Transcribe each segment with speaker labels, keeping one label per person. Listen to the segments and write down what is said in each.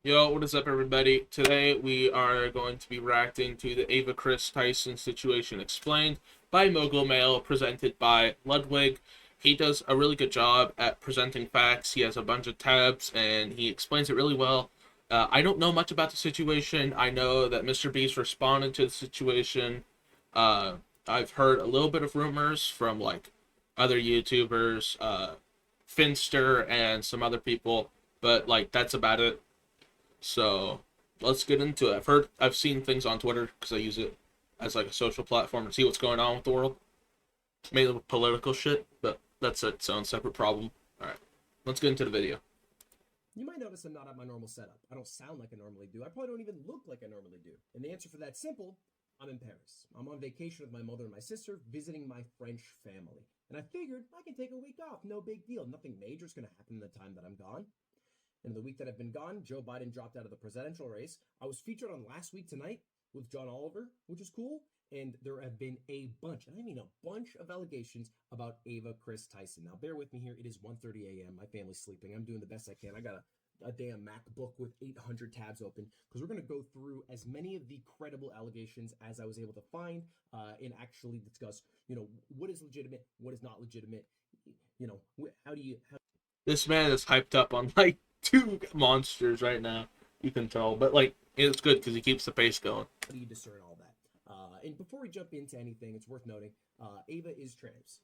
Speaker 1: Yo, what is up, everybody? Today we are going to be reacting to the Ava Kris Tyson situation explained by Mogul Mail, presented by Ludwig. He does a really good job at presenting facts. He has a bunch of tabs and he explains it really well. I don't know much about the situation. I know that Mr. Beast responded to the situation. Uh, I've heard a little bit of rumors from other YouTubers, Finster, and some other people, but that's about it. So let's get into it. I've seen things on Twitter because I use it as like a social platform to see what's going on with the world, mainly with political shit. But that's its own separate problem. All right, let's get into the video.
Speaker 2: You might notice I'm not at my normal setup. I don't sound like I normally do. I probably don't even look like I normally do. And the answer for that's simple. I'm in Paris. I'm on vacation with my mother and my sister, visiting my French family. And I figured I can take a week off. No big deal. Nothing major is going to happen in the time that I'm gone. And in the week that I've been gone, Joe Biden dropped out of the presidential race. I was featured on Last Week Tonight with John Oliver, which is cool. And there have been a bunch, and I mean a bunch of allegations about Ava Kris Tyson. Now, bear with me here. It is 1:30 a.m. My family's sleeping. I'm doing the best I can. I got a damn MacBook with 800 tabs open because we're going to go through as many of the credible allegations as I was able to find and actually discuss, what is legitimate, what is not legitimate, how do you, how
Speaker 1: This man is hyped up on like two monsters right now. You can tell, but it's good because he keeps the pace going.
Speaker 2: do you discern all that? And before we jump into anything, it's worth noting Ava is trans,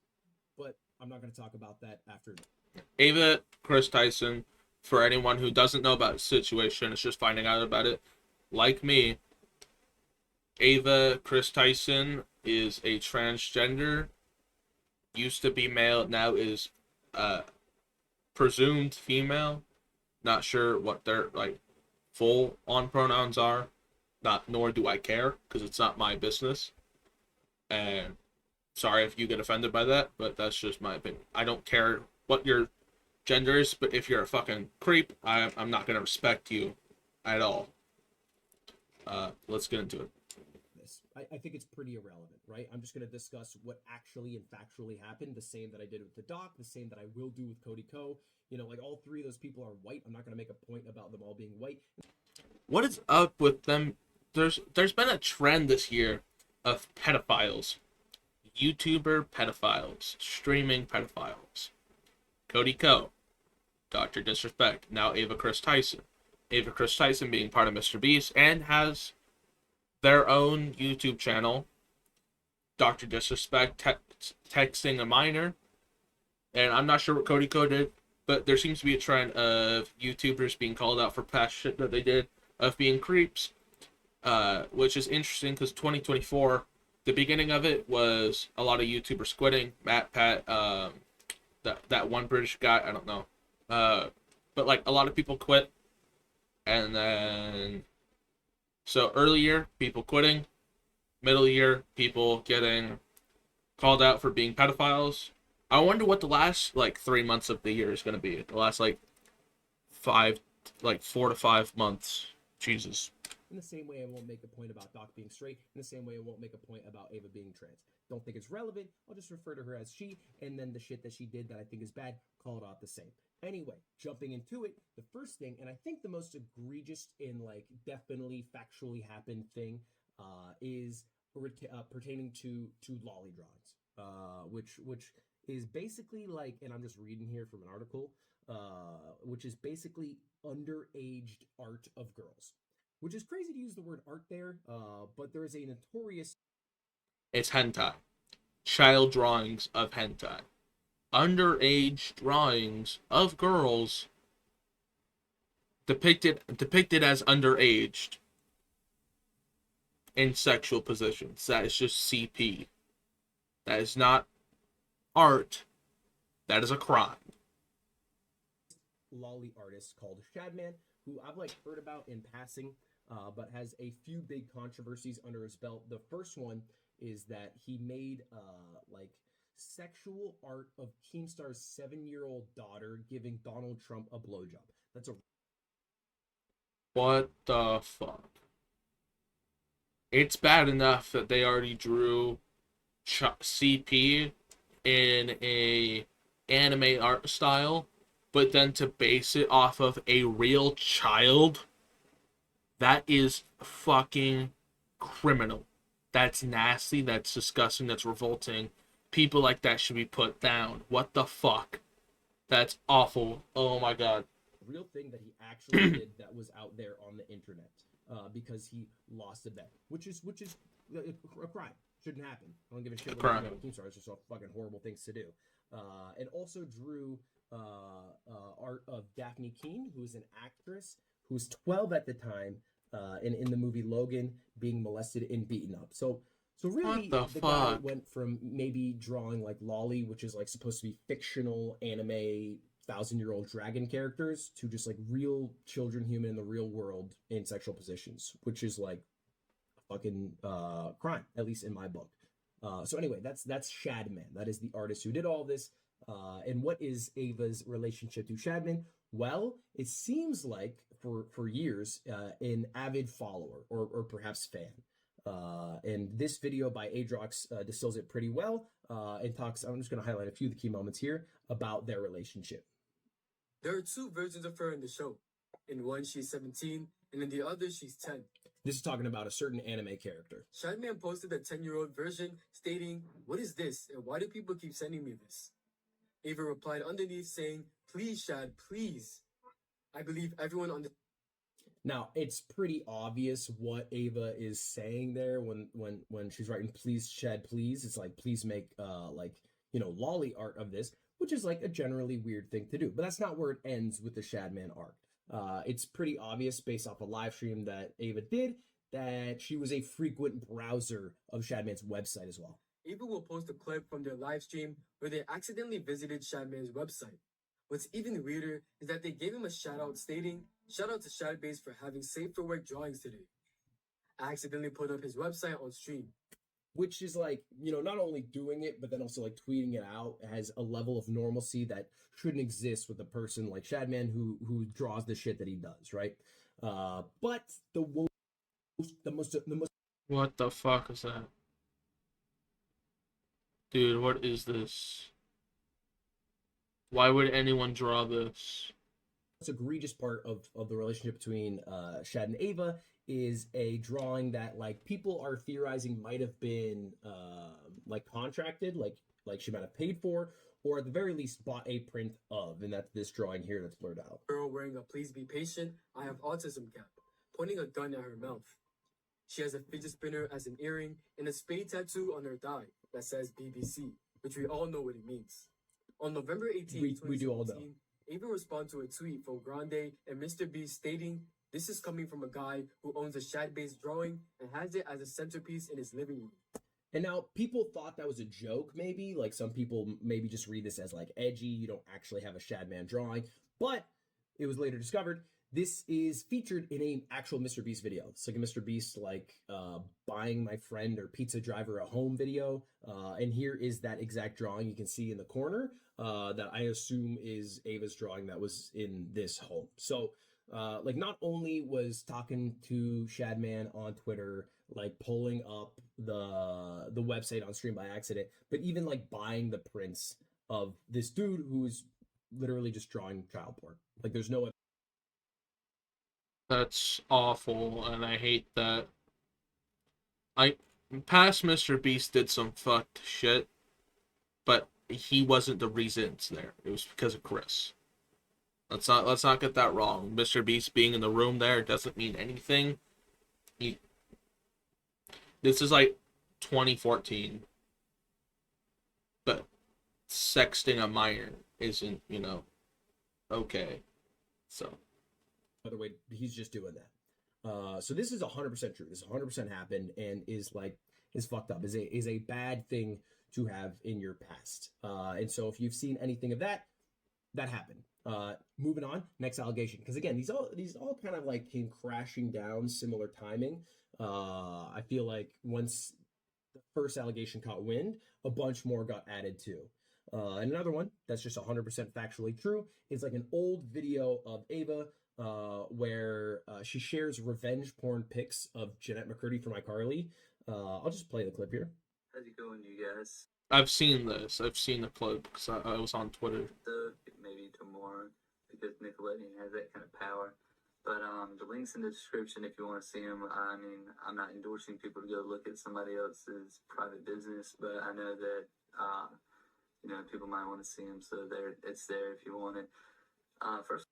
Speaker 2: but I'm not going to talk about that after.
Speaker 1: Ava Kris Tyson. For anyone who doesn't know about the situation, is just finding out about it. Like me, Ava Kris Tyson is a transgender, used to be male, now is uh presumed female. Not sure what their full on pronouns are. Not nor do I care because it's not my business. And sorry if you get offended by that, but that's just my opinion. I don't care what your gender is, but if you're a fucking creep, I'm not gonna respect you at all. Let's get into it.
Speaker 2: This. I think it's pretty irrelevant, right? I'm just going to discuss what actually and factually happened, the same that I did with the doc, the same that I will do with Cody Ko. Like all three of those people are white. I'm not going to make a point about them all being white.
Speaker 1: What is up with them? There's been a trend this year of pedophiles, YouTuber pedophiles, streaming pedophiles. Cody Ko, Dr. Disrespect, now Ava Kris Tyson. Ava Kris Tyson being part of Mr. Beast and has their own YouTube channel. Dr. Disrespect texting a minor, and I'm not sure what Cody Ko did, but there seems to be a trend of YouTubers being called out for past shit that they did, of being creeps, which is interesting because 2024, the beginning of it was a lot of YouTubers quitting. Matt, Pat, that one British guy, I don't know, but a lot of people quit, and then so early year people quitting, middle year people getting called out for being pedophiles. I wonder what the last 3 months of the year is going to be. The last five, 4 to 5 months. Jesus.
Speaker 2: In the same way, I won't make a point about Doc being straight. In the same way, I won't make a point about Ava being trans. Don't think it's relevant. I'll just refer to her as she, and then the shit that she did that I think is bad, call it out the same. Anyway, jumping into it, the first thing, and I think the most egregious and definitely factually happened thing, is pertaining to lolly drawings, which is basically and I'm just reading here from an article, which is basically underaged art of girls, which is crazy to use the word art there, but there is a notorious.
Speaker 1: It's hentai. Child drawings of hentai. Underage drawings of girls depicted as underaged in sexual positions. That is just CP. That is not art. That is a crime.
Speaker 2: Lolly artist called Shadman, who I've heard about in passing, but has a few big controversies under his belt. The first one is that he made sexual art of Keemstar's 7-year-old daughter giving Donald Trump a blowjob. That's a
Speaker 1: What the fuck? It's bad enough that they already drew CP in a anime art style, but then to base it off of a real child That is fucking criminal. That's nasty. That's disgusting. That's revolting. People like that should be put down. What the fuck? That's awful. Oh my god.
Speaker 2: Real thing that he actually did that was out there on the internet because he lost a bet, which is a crime. Shouldn't happen. I don't give a shit
Speaker 1: A
Speaker 2: what
Speaker 1: crime.
Speaker 2: you team stars. It's just all fucking horrible things to do. And also drew art of Daphne Keene, who is an actress who was 12 at the time, in the movie Logan, being molested and beaten up. So
Speaker 1: What
Speaker 2: really,
Speaker 1: the
Speaker 2: the guy
Speaker 1: fuck?
Speaker 2: went from maybe drawing like Lolly, which is like supposed to be fictional anime 1,000-year-old dragon characters, to just like real children, human in the real world in sexual positions, which is like a fucking crime, at least in my book. So anyway, that's Shadman. That is the artist who did all this. And what is Ava's relationship to Shadman? Well, it seems like for years, an avid follower or perhaps fan. And this video by Adrox distills it pretty well and talks. I'm just going to highlight a few of the key moments here about their relationship.
Speaker 3: There are two versions of her in the show. In one, she's 17, and in the other, she's 10.
Speaker 2: This is talking about a certain anime character.
Speaker 3: Shadman posted a 10-year-old version stating, "What is this, and why do people keep sending me this?" Ava replied underneath saying, "Please, Shad, please. I believe everyone on the..."
Speaker 2: Now, it's pretty obvious what Ava is saying there when she's writing "please, Shad, please." It's like, please make lolly art of this, which is like a generally weird thing to do. But that's not where it ends with the Shadman art. It's pretty obvious based off a live stream that Ava did that she was a frequent browser of Shadman's website as well.
Speaker 3: Ava will post a clip from their live stream where they accidentally visited Shadman's website. What's even weirder is that they gave him a shout out stating, "Shout out to Shadbase for having safe for work drawings today." I accidentally put up his website on stream.
Speaker 2: Which is like, not only doing it, but then also like tweeting it out has a level of normalcy that shouldn't exist with a person like Shadman who draws the shit that he does, right? But the most
Speaker 1: What the fuck is that? Dude, what is this? Why would anyone draw this?
Speaker 2: egregious part of the relationship between Shad and Ava is a drawing that like people are theorizing might have been like contracted, like she might have paid for, or at the very least bought a print of, and that's this drawing here that's blurred out.
Speaker 3: Girl wearing a "Please be patient, I have autism" cap, pointing a gun at her mouth. She has a fidget spinner as an earring and a spade tattoo on her thigh that says BBC, which we all know what it means. On November 18,
Speaker 2: We do all know.
Speaker 3: 2017, Ava responded to a tweet from Grande and Mr. Beast stating, "This is coming from a guy who owns a Shad-based drawing and has it as a centerpiece in his living room."
Speaker 2: And now people thought that was a joke, maybe. Like some people maybe just read this as like edgy. You don't actually have a Shadman drawing. But it was later discovered this is featured in an actual Mr. Beast video. It's like a Mr. Beast buying my friend or pizza driver a home video. And here is that exact drawing you can see in the corner that I assume is Ava's drawing that was in this home. So not only was talking to Shadman on Twitter, like pulling up the website on stream by accident, but even like buying the prints of this dude who's literally just drawing child porn. Like there's no.
Speaker 1: That's awful, and I hate that. Past Mr. Beast did some fucked shit, but he wasn't the reason it's there. It was because of Kris. Let's not get that wrong. Mr. Beast being in the room there doesn't mean anything. This is like 2014, but sexting a minor isn't, okay. So.
Speaker 2: By the way, he's just doing that. So this is 100% true. This 100% happened and is fucked up. Is a bad thing to have in your past. And so if you've seen anything of that happened. Moving on, next allegation. Because again, these all kind of like came crashing down, similar timing. I feel like once the first allegation caught wind, a bunch more got added too. And another one that's just 100% factually true is like an old video of Ava where she shares revenge porn pics of Jeanette McCurdy from iCarly. I'll just play the clip here.
Speaker 4: How's it going, you guys?
Speaker 1: I've seen this. I've seen the clip because I was on Twitter.
Speaker 4: Maybe tomorrow, because Nickelodeon has that kind of power. But the links in the description if you want to see them. I mean, I'm not endorsing people to go look at somebody else's private business, but I know that people might want to see them, so it's there if you want it. First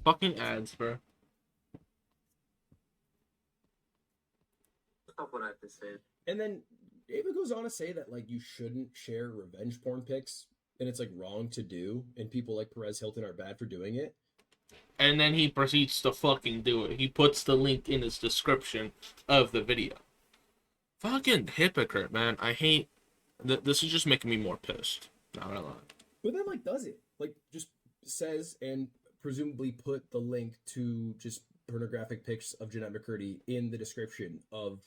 Speaker 1: Fucking ads, bro.
Speaker 4: off, what I have to say.
Speaker 2: And then Ava goes on to say that like you shouldn't share revenge porn pics, and it's like wrong to do, and people like Perez Hilton are bad for doing it.
Speaker 1: And then he proceeds to fucking do it. He puts the link in his description of the video. Fucking hypocrite, man. I hate... This is just making me more pissed. Not gonna lie.
Speaker 2: But then like does it. Like just says and presumably put the link to just pornographic pics of Jeanette McCurdy in the description of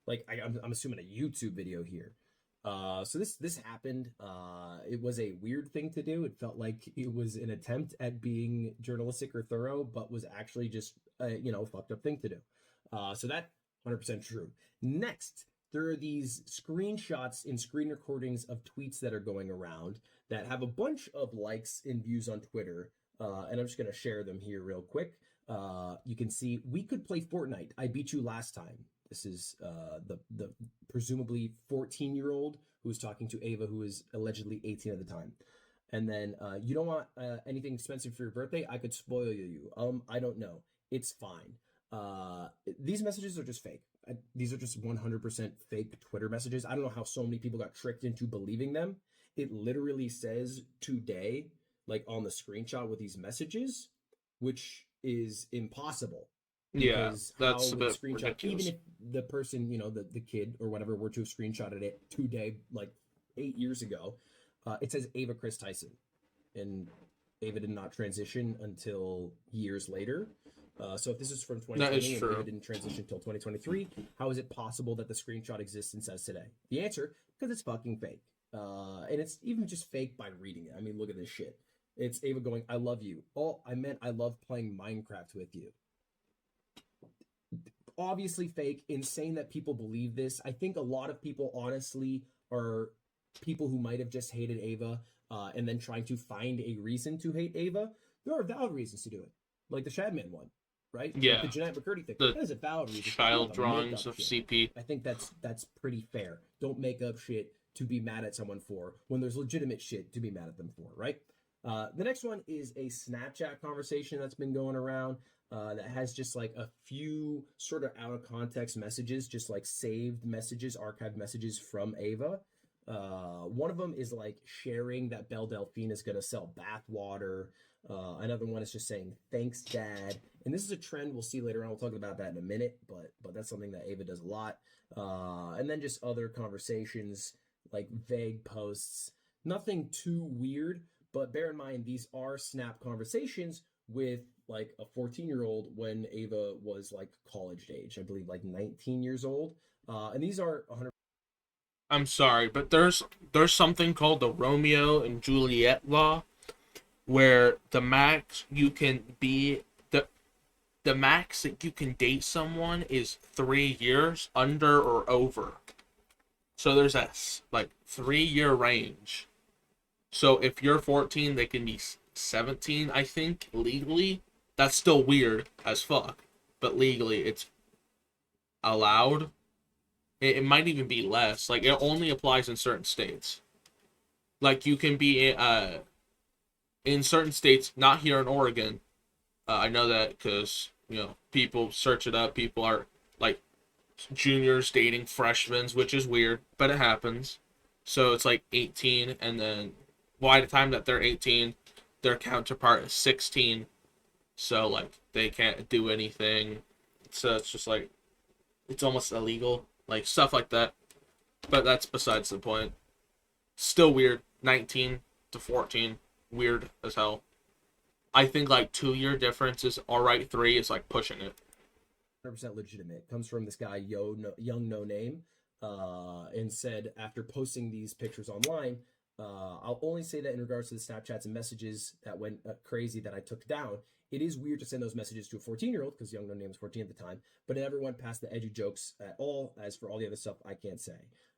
Speaker 2: like I'm assuming a YouTube video here. So this happened. It was a weird thing to do. It felt like it was an attempt at being journalistic or thorough, but was actually just a fucked up thing to do. So that 100% true. Next, there are these screenshots and screen recordings of tweets that are going around that have a bunch of likes and views on Twitter. And I'm just gonna share them here real quick. You can see we could play Fortnite. I beat you last time. This is the presumably 14-year-old who was talking to Ava, who was allegedly 18 at the time. And then you don't want anything expensive for your birthday? I could spoil you. I don't know. It's fine. These messages are just fake. These are just 100% fake Twitter messages. I don't know how so many people got tricked into believing them. It literally says today, like on the screenshot with these messages, which is impossible.
Speaker 1: Yeah, that's a bit ridiculous.
Speaker 2: Even if the person, the kid or whatever, were to have screenshotted it today, like 8 years ago, it says Ava Kris Tyson, and Ava did not transition until years later. So if this is from 2020 and Ava didn't transition until 2023, how is it possible that the screenshot exists and says today? The answer, because it's fucking fake. And it's even just fake by reading it. I mean, look at this shit. It's Ava going, I love you. Oh, I meant I love playing Minecraft with you. Obviously fake, insane that people believe this. I think a lot of people honestly are people who might have just hated Ava and then trying to find a reason to hate Ava. There are valid reasons to do it, like the Shadman one, right?
Speaker 1: Yeah.
Speaker 2: Like the Jeanette McCurdy thing.
Speaker 1: The
Speaker 2: that is a valid reason.
Speaker 1: child drawings of
Speaker 2: shit.
Speaker 1: CP.
Speaker 2: I think that's pretty fair. Don't make up shit to be mad at someone for when there's legitimate shit to be mad at them for, right? The next one is a Snapchat conversation that's been going around that has just like a few sort of out of context messages, just like saved messages, archived messages from Ava. One of them is like sharing that Belle Delphine is going to sell bath water. Another one is just saying, thanks, Dad. And this is a trend we'll see later on. We'll talk about that in a minute, but that's something that Ava does a lot. And then just other conversations, like vague posts. Nothing too weird, but bear in mind, these are Snap conversations with like a 14-year-old when Ava was like college age, I believe like 19 years old. And these are 100.
Speaker 1: I'm sorry, but there's something called the Romeo and Juliet law, where the max you can be the max that you can date someone is 3 years, under or over. So there's a like 3-year range. So if you're 14, they can be 17, I think, legally. That's still weird as fuck, but legally it's allowed. It might even be less. Like, it only applies in certain states. Like, you can be in certain states, not here in Oregon. I know that because, people search it up. People are, like, juniors dating freshmen, which is weird, but it happens. So it's, like, 18, and then by the time that they're 18, their counterpart is 16. So, like, they can't do anything. So it's just, like, it's almost illegal. Like, stuff like that. But that's besides the point. Still weird. 19 to 14. Weird as hell. I think, like, 2-year difference is alright. 3 is, like, pushing it.
Speaker 2: 100% legitimate. Comes from this guy, Young No Name, and said, after posting these pictures online, I'll only say that in regards to the Snapchats and messages that went crazy that I took down, it is weird to send those messages to a 14-year-old because Young No Name was 14 at the time, but it never went past the edgy jokes at all. As for all the other stuff, I can't say.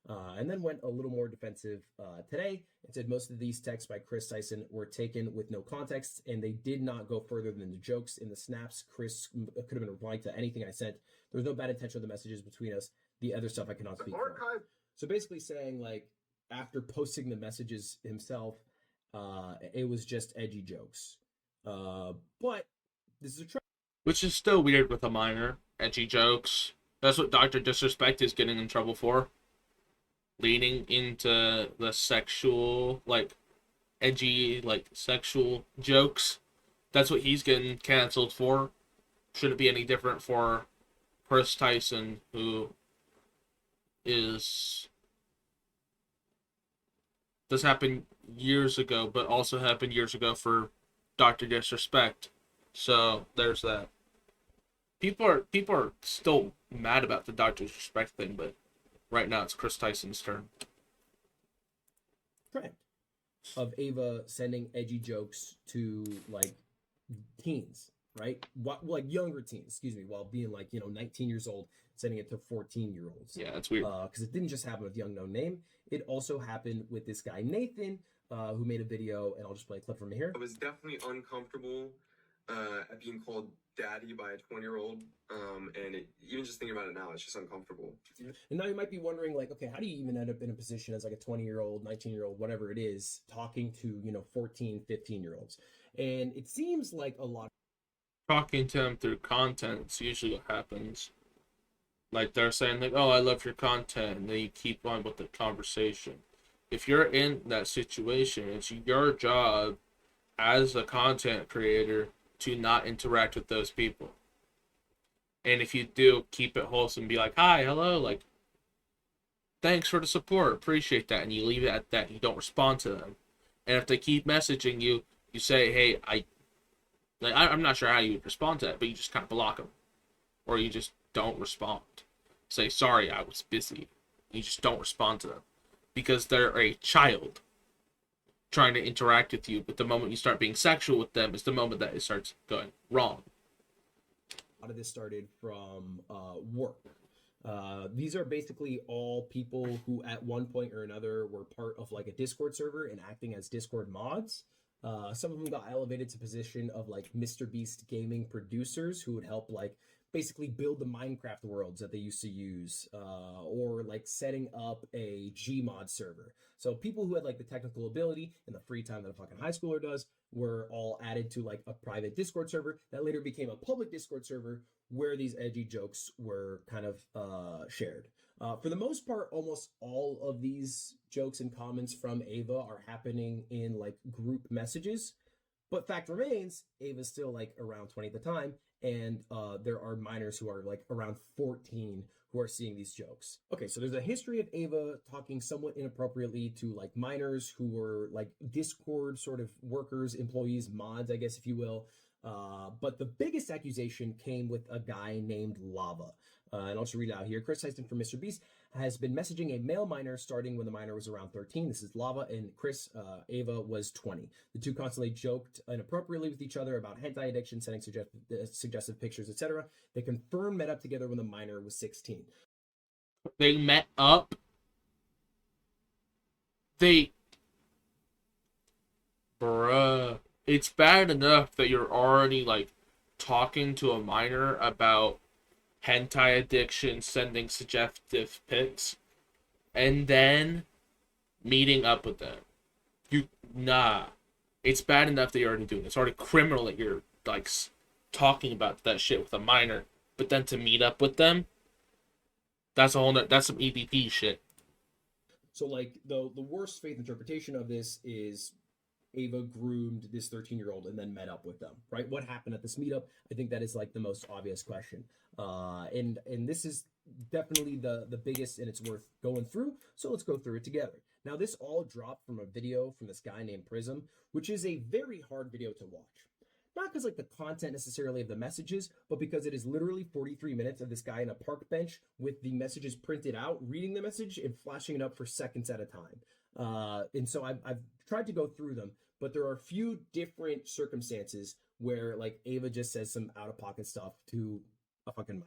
Speaker 2: And then went a little more defensive today and said most of these texts by Kris Tyson were taken with no context, and they did not go further than the jokes in the snaps. Kris could have been replying to anything I sent. There was no bad intention of the messages between us. The other stuff I cannot speak for. So basically saying, like, after posting the messages himself, it was just edgy jokes. But this is a trend.
Speaker 1: Which is still weird with a minor. Edgy jokes. That's what Dr. Disrespect is getting in trouble for. Leaning into the sexual, like, edgy, like, sexual jokes. That's what he's getting canceled for. Shouldn't be any different for Kris Tyson, who is... This happened years ago, but also happened years ago for Dr. Disrespect. So, there's that. People are still mad about the Dr. Disrespect thing, but right now it's Kris Tyson's turn.
Speaker 2: Trend of Ava sending edgy jokes to, like, teens, right? Like, younger teens, excuse me, while being, like, 19 years old, sending it to 14-year-olds.
Speaker 1: Yeah, that's weird.
Speaker 2: Because it didn't just happen with Young No Name. It also happened with this guy, Nathan, who made a video, and I'll just play a clip from here.
Speaker 5: I was definitely uncomfortable at being called daddy by a 20-year-old, and even just thinking about it now, it's just uncomfortable.
Speaker 2: And now you might be wondering, like, okay, how do you even end up in a position as like a 20-year-old, 19-year-old, whatever it is, talking to, 14, 15-year-olds? And it seems like a lot.
Speaker 1: Talking to them through content is usually what happens. Like, they're saying, like, oh, I love your content, and then you keep on with the conversation. If you're in that situation, it's your job as a content creator to not interact with those people. And if you do, keep it wholesome. Be like, hi, hello, like, thanks for the support, appreciate that. And you leave it at that. You don't respond to them. And if they keep messaging you, you say, hey, I'm not sure how you would respond to that, but you just kind of block them. Or you just don't respond. Say, sorry, I was busy. You just don't respond to them. Because they're a child trying to interact with you, but the moment you start being sexual with them is the moment that it starts going wrong.
Speaker 2: A lot of this started from work. These are basically all people who at one point or another were part of like a Discord server and acting as Discord mods. Some of them got elevated to position of like Mr. Beast gaming producers who would help like basically build the Minecraft worlds that they used to use, or like setting up a Gmod server. So people who had like the technical ability and the free time that a fucking high schooler does were all added to like a private Discord server that later became a public Discord server where these edgy jokes were kind of shared. For the most part, almost all of these jokes and comments from Ava are happening in like group messages. But fact remains, Ava's still like around 20 at the time, and there are minors who are like around 14 who are seeing these jokes. Okay, so there's a history of Ava talking somewhat inappropriately to like minors who were like Discord sort of workers, employees, mods, I guess if you will. But the biggest accusation came with a guy named Lava. And I'll just read it out here. Kris Tyson from Mr. Beast has been messaging a male minor starting when the minor was around 13. This is Lava, and Ava was 20. The two constantly joked inappropriately with each other about hentai addiction, sending suggestive pictures, etc. They confirmed met up together when the minor was 16.
Speaker 1: They met up? Bruh. It's bad enough that you're already, like, talking to a minor about hentai addiction, sending suggestive pics, and then meeting up with them. Nah. It's bad enough that you're already doing it. It's already criminal that you're, like, talking about that shit with a minor, but then to meet up with them, that's some EBP shit.
Speaker 2: So, like, the worst faith interpretation of this is Ava groomed this 13-year-old and then met up with them, right? What happened at this meetup? I think that is like the most obvious question. And this is definitely the biggest, and it's worth going through. So let's go through it together. Now, this all dropped from a video from this guy named Prism, which is a very hard video to watch. Not because like the content necessarily of the messages, but because it is literally 43 minutes of this guy in a park bench with the messages printed out, reading the message and flashing it up for seconds at a time. And so I've tried to go through them, but there are a few different circumstances where like Ava just says some out of pocket stuff to a fucking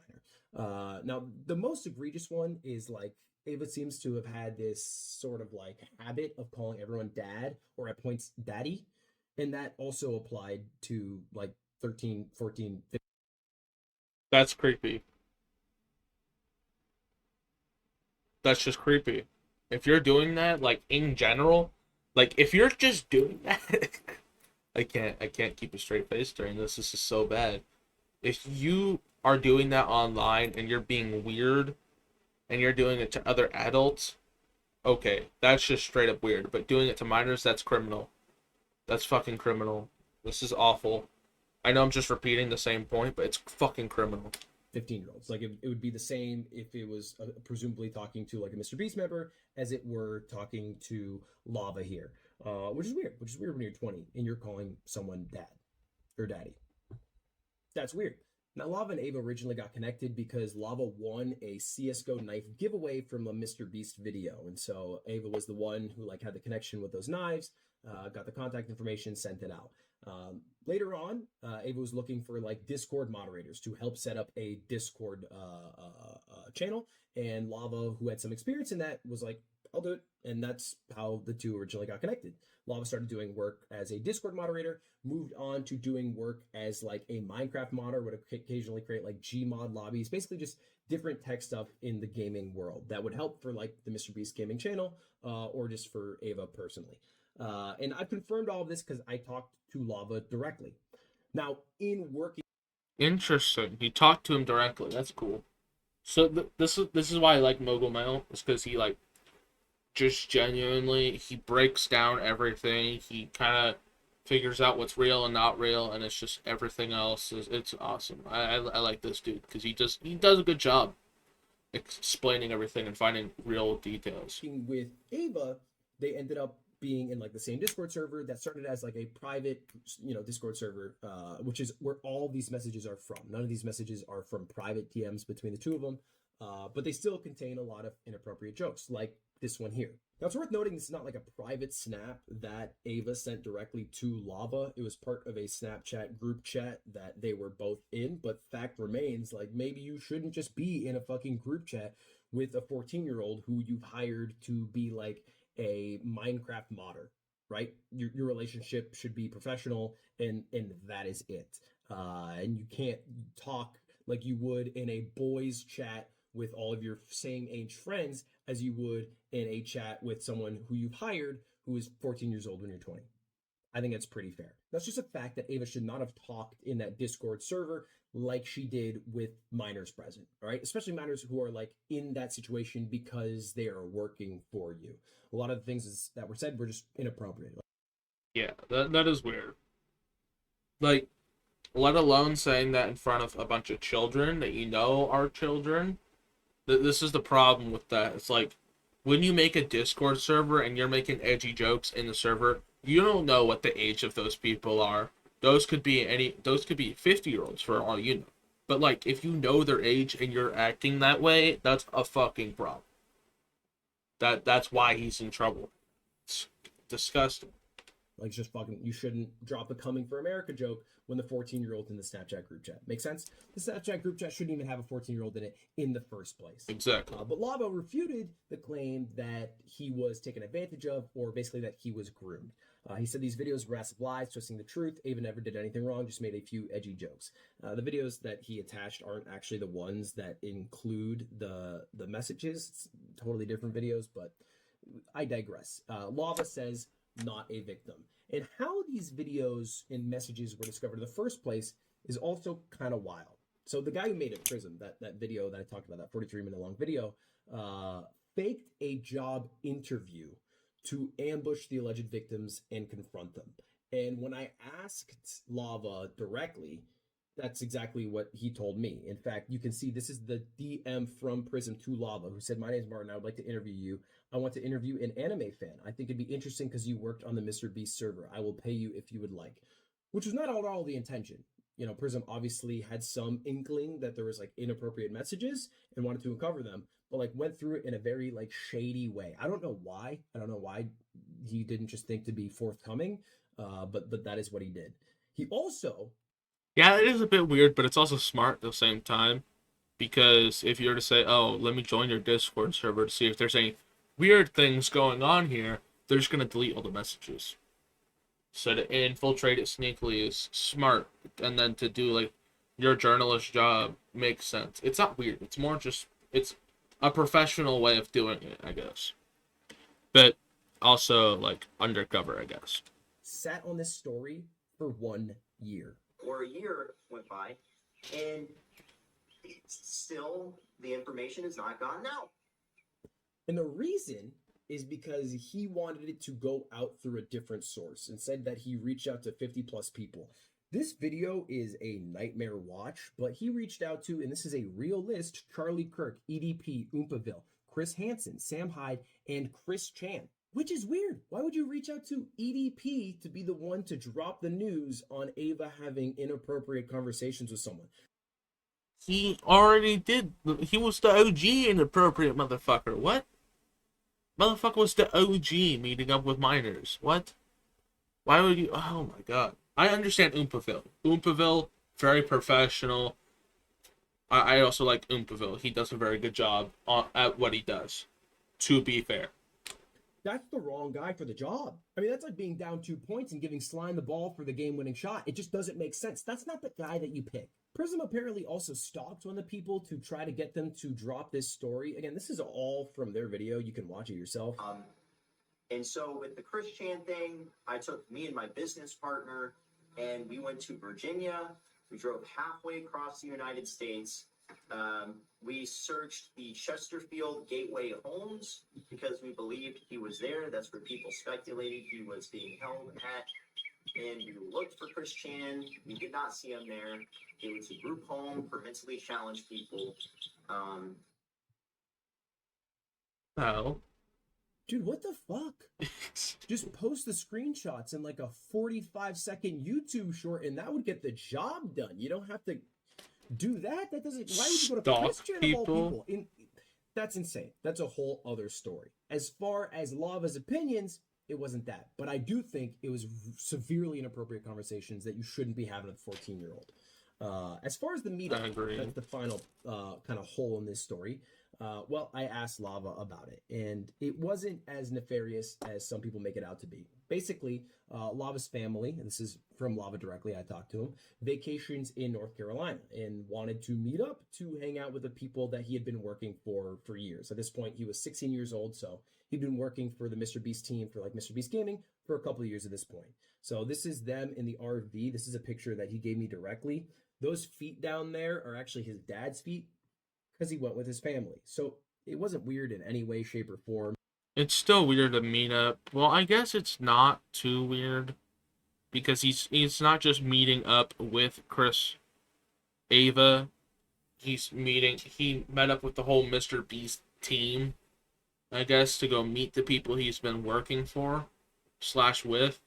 Speaker 2: minor. Now the most egregious one is like Ava seems to have had this sort of like habit of calling everyone dad or at points daddy, and that also applied to like 13, 14, 15.
Speaker 1: That's creepy. That's just creepy. If you're doing that, like in general, like if you're just doing that, I can't keep a straight face during this. This is so bad. If you are doing that online and you're being weird and you're doing it to other adults, okay, that's just straight up weird. But doing it to minors, that's criminal. That's fucking criminal. This is awful. I know I'm just repeating the same point, but it's fucking criminal.
Speaker 2: 15-year-olds. Like it would be the same if it was presumably talking to like a Mr. Beast member as it were talking to Lava here, which is weird. Which is weird when you're 20 and you're calling someone dad or daddy. That's weird. Now, Lava and Ava originally got connected because Lava won a CSGO knife giveaway from a Mr. Beast video. And so Ava was the one who like had the connection with those knives, got the contact information, sent it out. Later on, Ava was looking for like Discord moderators to help set up a Discord channel. And Lava, who had some experience in that, was like, I'll do it. And that's how the two originally got connected. Lava started doing work as a Discord moderator, moved on to doing work as like a Minecraft modder, would occasionally create like Gmod lobbies, basically just different tech stuff in the gaming world that would help for like the Mr. Beast gaming channel, or just for Ava personally. And I've confirmed all of this because I talked to Lava directly. Now, in working.
Speaker 1: Interesting. You talked to him directly. That's cool. So this is why I like Mogul Mail. Is because he like just genuinely he breaks down everything. He kind of figures out what's real and not real, and it's just everything else. It's awesome. I like this dude because he does a good job explaining everything and finding real details.
Speaker 2: With Ava, they ended up being in like the same Discord server that started as like a private, Discord server, which is where all these messages are from. None of these messages are from private DMs between the two of them, but they still contain a lot of inappropriate jokes, like this one here. Now, it's worth noting this is not like a private snap that Ava sent directly to Lava. It was part of a Snapchat group chat that they were both in, but fact remains, like, maybe you shouldn't just be in a fucking group chat with a 14-year-old who you've hired to be like a Minecraft modder, right? Your relationship should be professional, and that is it. And you can't talk like you would in a boys chat with all of your same age friends as you would in a chat with someone who you've hired who is 14 years old when you're 20. I think that's pretty fair. That's just a fact that Ava should not have talked in that Discord server like she did with minors present, all right? Especially minors who are like in that situation because they are working for you. A lot of the things that were said were just inappropriate.
Speaker 1: Yeah, that is weird. Like, let alone saying that in front of a bunch of children that you know are children. This is the problem with that. It's like, when you make a Discord server and you're making edgy jokes in the server, you don't know what the age of those people are. Those could be 50-year-olds for all you know. But like, if you know their age and you're acting that way, that's a fucking problem. That's why he's in trouble. It's disgusting.
Speaker 2: Like, just fucking, you shouldn't drop a Coming for America joke when the 14-year-old's in the Snapchat group chat. Make sense? The Snapchat group chat shouldn't even have a 14-year-old in it in the first place.
Speaker 1: Exactly.
Speaker 2: But Lava refuted the claim that he was taken advantage of, or basically that he was groomed. He said these videos were massive lies, twisting the truth. Ava never did anything wrong, just made a few edgy jokes. The videos that he attached aren't actually the ones that include the messages. It's totally different videos, but I digress. Lava says, not a victim. And how these videos and messages were discovered in the first place is also kind of wild. So the guy who made it, Prism, that video that I talked about, that 43-minute long video, faked a job interview to ambush the alleged victims and confront them. And when I asked Lava directly, that's exactly what he told me. In fact, you can see this is the DM from Prism to Lava, who said, "My name is Martin. I would like to interview you. I want to interview an anime fan. I think it'd be interesting because you worked on the Mr. Beast server. I will pay you if you would like." Which was not at all the intention. Prism obviously had some inkling that there was like inappropriate messages and wanted to uncover them, but like went through it in a very like shady way. I don't know why. I don't know why he didn't just think to be forthcoming, but that is what he did. He also
Speaker 1: Yeah, it is a bit weird, but it's also smart at the same time. Because if you were to say, oh, let me join your Discord server to see if there's any weird things going on here, they're just going to delete all the messages. So to infiltrate it sneakily is smart. And then to do, like, your journalist job makes sense. It's not weird. It's more just, it's a professional way of doing it, I guess. But also, like, undercover, I guess.
Speaker 2: Sat on this story for 1 year.
Speaker 6: Or a year went by, and it's still the information is not gone out.
Speaker 2: And the reason is because he wanted it to go out through a different source and said that he reached out to 50 plus people. This video is a nightmare watch, but he reached out to, and this is a real list, Charlie Kirk, EDP, Oompaville, Chris Hansen, Sam Hyde, and Chris Chan. Which is weird. Why would you reach out to EDP to be the one to drop the news on Ava having inappropriate conversations with someone?
Speaker 1: He already did. He was the OG inappropriate motherfucker. What? Motherfucker was the OG meeting up with minors. What? Why would you? Oh my god. I understand Oompaville. Oompaville, very professional. I also like Oompaville. He does a very good job at what he does. To be fair.
Speaker 2: That's the wrong guy for the job. I mean, that's like being down 2 points and giving Slime the ball for the game-winning shot. It just doesn't make sense. That's not the guy that you pick. Prism apparently also stalked one of the people to try to get them to drop this story. Again, this is all from their video. You can watch it yourself.
Speaker 6: And so with the Chris Chan thing, I took me and my business partner, and we went to Virginia. We drove halfway across the United States. We searched the Chesterfield Gateway homes because we believed he was there. That's where people speculated he was being held at. And we looked for Chris Chan. We did not see him there. It was a group home for mentally challenged people.
Speaker 1: Oh.
Speaker 2: Dude, what the fuck? Just post the screenshots in like a 45-second YouTube short and that would get the job done. You don't have to do that. That doesn't. Why would you go to
Speaker 1: Stalk
Speaker 2: Chris Chan of all people? That's insane. That's a whole other story. As far as Lava's opinions, it wasn't that. But I do think it was severely inappropriate conversations that you shouldn't be having with a 14-year-old. As far as the meetup, that's the final kind of hole in this story. Well, I asked Lava about it, and it wasn't as nefarious as some people make it out to be. Basically, Lava's family, and this is from Lava directly, I talked to him, vacations in North Carolina and wanted to meet up to hang out with the people that he had been working for years. At this point, he was 16 years old, so he'd been working for the Mr. Beast team for like Mr. Beast Gaming for a couple of years at this point. So this is them in the RV. This is a picture that he gave me directly. Those feet down there are actually his dad's feet because he went with his family. So it wasn't weird in any way, shape, or form.
Speaker 1: It's still weird to meet up. Well, I guess it's not too weird because he's not just meeting up with Chris Ava. He met up with the whole Mr. Beast team, I guess, to go meet the people he's been working for / with.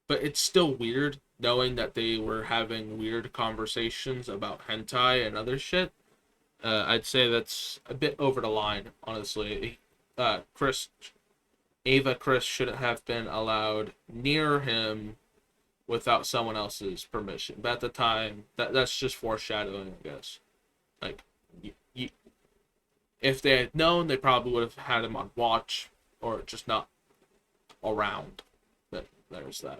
Speaker 1: But it's still weird knowing that they were having weird conversations about hentai and other shit. I'd say that's a bit over the line, honestly. Chris shouldn't have been allowed near him without someone else's permission. But at the time, that's just foreshadowing, I guess. Like, if they had known, they probably would have had him on watch or just not around. But there's that.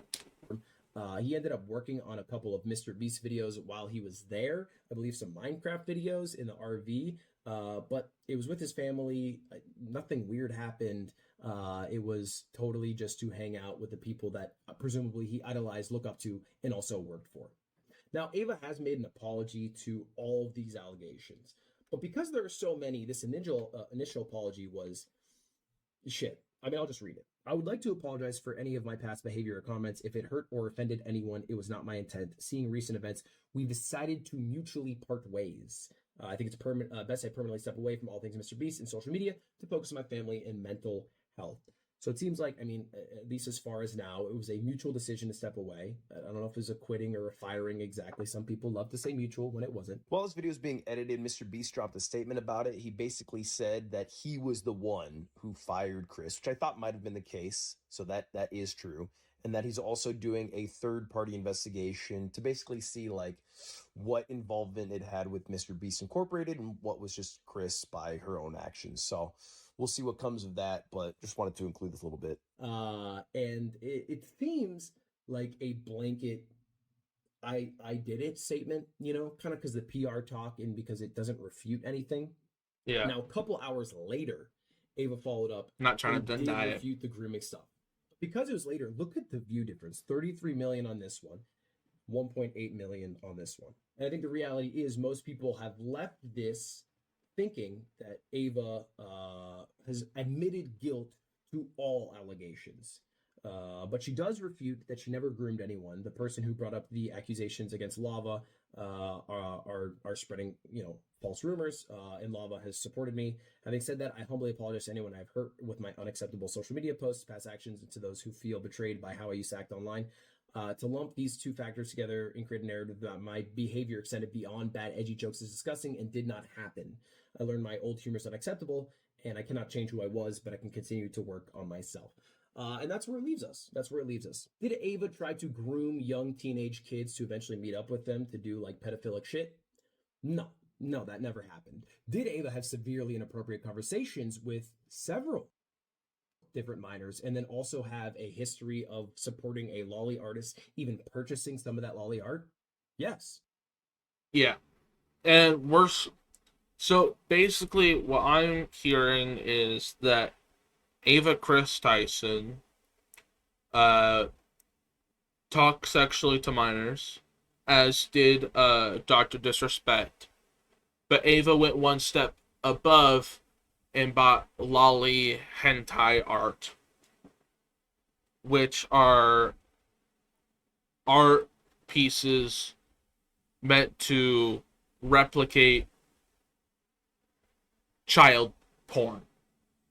Speaker 2: He ended up working on a couple of Mr. Beast videos while he was there. I believe some Minecraft videos in the RV. But it was with his family. Nothing weird happened. It was totally just to hang out with the people that presumably he idolized, look up to, and also worked for. Now, Ava has made an apology to all of these allegations. But because there are so many, this initial apology was shit. I mean, I'll just read it. I would like to apologize for any of my past behavior or comments. If it hurt or offended anyone, it was not my intent. Seeing recent events, we decided to mutually part ways. I think it's best I permanently step away from all things Mr. Beast and social media to focus on my family and mental health. So it seems like, I mean, at least as far as now, it was a mutual decision to step away. I don't know if it was a quitting or a firing exactly. Some people love to say mutual when it wasn't.
Speaker 7: While this video was being edited, Mr. Beast dropped a statement about it. He basically said that he was the one who fired Chris, which I thought might have been the case. So that is true. and that he's also doing a third-party investigation to basically see like what involvement it had with Mr. Beast Incorporated and what was just Kris by her own actions. So we'll see what comes of that, but just wanted to include this a little bit.
Speaker 2: And it seems like a blanket I did it statement, you know, kind of because the PR talk and because it doesn't refute anything.
Speaker 1: Yeah.
Speaker 2: Now, a couple hours later, Ava followed up
Speaker 1: Not trying
Speaker 2: and
Speaker 1: to
Speaker 2: did
Speaker 1: deny it.
Speaker 2: refute the grooming stuff. Because it was later, look at the view difference. 33 million on this one, 1.8 million on this one. And I think the reality is most people have left this thinking that Ava has admitted guilt to all allegations. But she does refute that she never groomed anyone. The person who brought up the accusations against Lava are spreading, you know, false rumors, and Lava has supported me. Having said that, I humbly apologize to anyone I've hurt with my unacceptable social media posts, past actions, and to those who feel betrayed by how I used to act online. To lump these two factors together and create a narrative that my behavior extended beyond bad, edgy jokes is disgusting and did not happen. I learned my old humor is unacceptable, and I cannot change who I was, but I can continue to work on myself. And that's where it leaves us. That's where it leaves us. Did Ava try to groom young teenage kids to eventually meet up with them to do like pedophilic shit? No, that never happened. Did Ava have severely inappropriate conversations with several different minors and then also have a history of supporting a lolly artist, even purchasing some of that lolly art? Yes.
Speaker 1: Yeah. And so basically what I'm hearing is that Ava Kris Tyson talked sexually to minors, as did Dr. Disrespect. But Ava went one step above and bought lolly hentai art, which are art pieces meant to replicate child porn,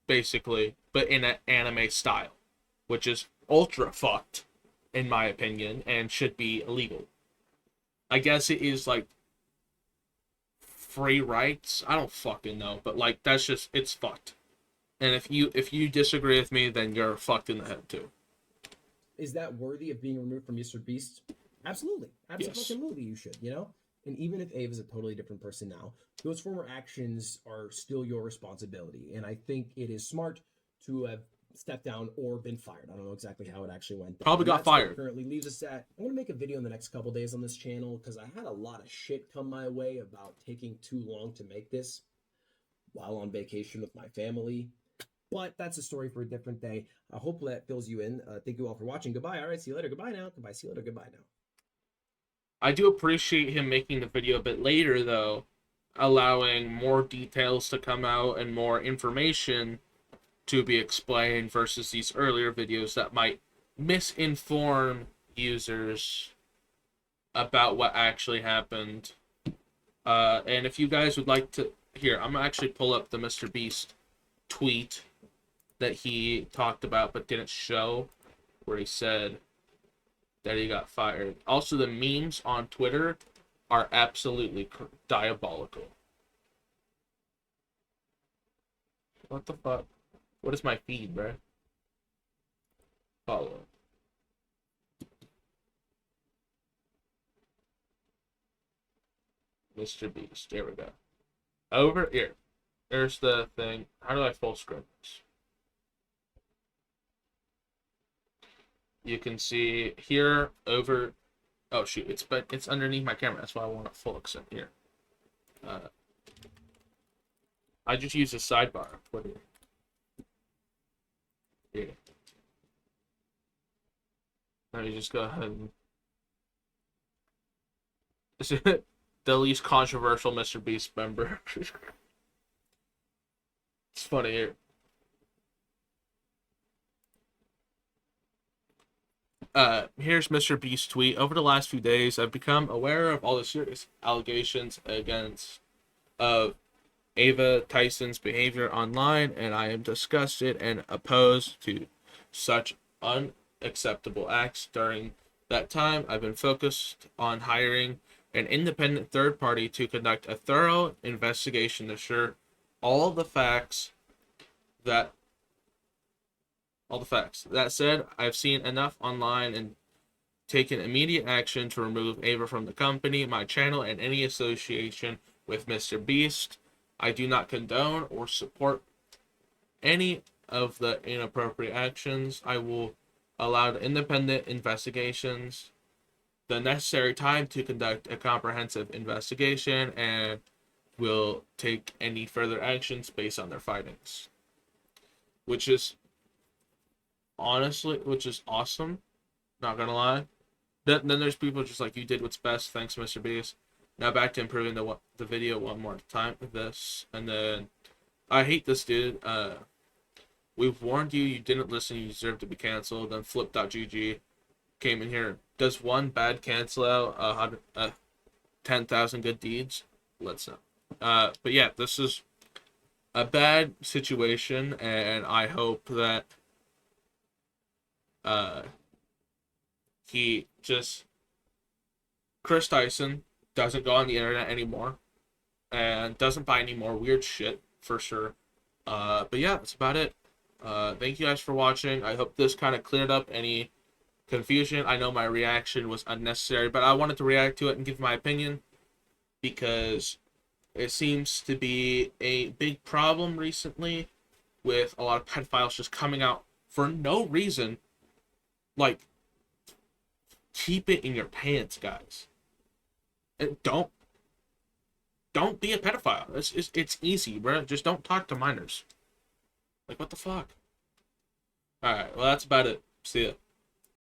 Speaker 1: basically, but in an anime style, which is ultra fucked, in my opinion, and should be illegal. I guess it is like free rights. I don't fucking know, but like that's just it's fucked. And if you disagree with me, then you're fucked in the head too.
Speaker 2: Is that worthy of being removed from Mr. Beast? Absolutely. Absolutely, you should, you know? And even if Ava's a totally different person now, those former actions are still your responsibility. And I think it is smart to have stepped down or been fired. I don't know exactly how it actually went.
Speaker 1: Probably got fired.
Speaker 2: Currently leaves us at. I'm going to make a video in the next couple days on this channel because I had a lot of shit come my way about taking too long to make this while on vacation with my family. But that's a story for a different day. Hopefully that fills you in. Thank you all for watching. Goodbye. All right, see you later. Goodbye now. Goodbye. See you later. Goodbye now.
Speaker 1: I do appreciate him making the video a bit later, though, allowing more details to come out and more information to be explained versus these earlier videos that might misinform users about what actually happened. And if you guys would like to... Here, I'm going to actually pull up the Mr. Beast tweet that he talked about but didn't show, where he said that he got fired. Also, the memes on Twitter are absolutely diabolical. What the fuck? What is my feed, bro? Follow. Mr. Beast. There we go. Over here. There's the thing. How do I full screen this? You can see here over. Oh shoot! It's underneath my camera. That's why I want it full extent here. I just use a sidebar. What do you? Yeah. Let me just go ahead and. Is it the least controversial Mr. Beast member? It's funny here. Here's Mr. Beast's tweet. Over the last few days, I've become aware of all the serious allegations against Ava Tyson's behavior online, and I am disgusted and opposed to such unacceptable acts. During that time, I've been focused on hiring an independent third party to conduct a thorough investigation to ensure all the facts that all the facts. That said, I've seen enough online and taken immediate action to remove Ava from the company, my channel, and any association with Mr. Beast. I do not condone or support any of the inappropriate actions. I will allow independent investigations the necessary time to conduct a comprehensive investigation and will take any further actions based on their findings. Which is awesome. Not gonna lie. Then there's people just like, you did what's best. Thanks, Mr. Beast. Now back to improving the video one more time with this. And then, I hate this dude. We've warned you. You didn't listen. You deserve to be canceled. Then flip.gg came in here. Does one bad cancel out 10,000 good deeds? Let's know. But yeah, this is a bad situation, and I hope that Kris Tyson doesn't go on the internet anymore and doesn't buy any more weird shit for sure. But yeah, that's about it. Thank you guys for watching. I hope this kind of cleared up any confusion. I know my reaction was unnecessary, but I wanted to react to it and give my opinion because it seems to be a big problem recently with a lot of pedophiles just coming out for no reason. Like, keep it in your pants, guys. And don't be a pedophile. It's easy, bro. Just don't talk to minors. Like, what the fuck? Alright, well, that's about it. See ya.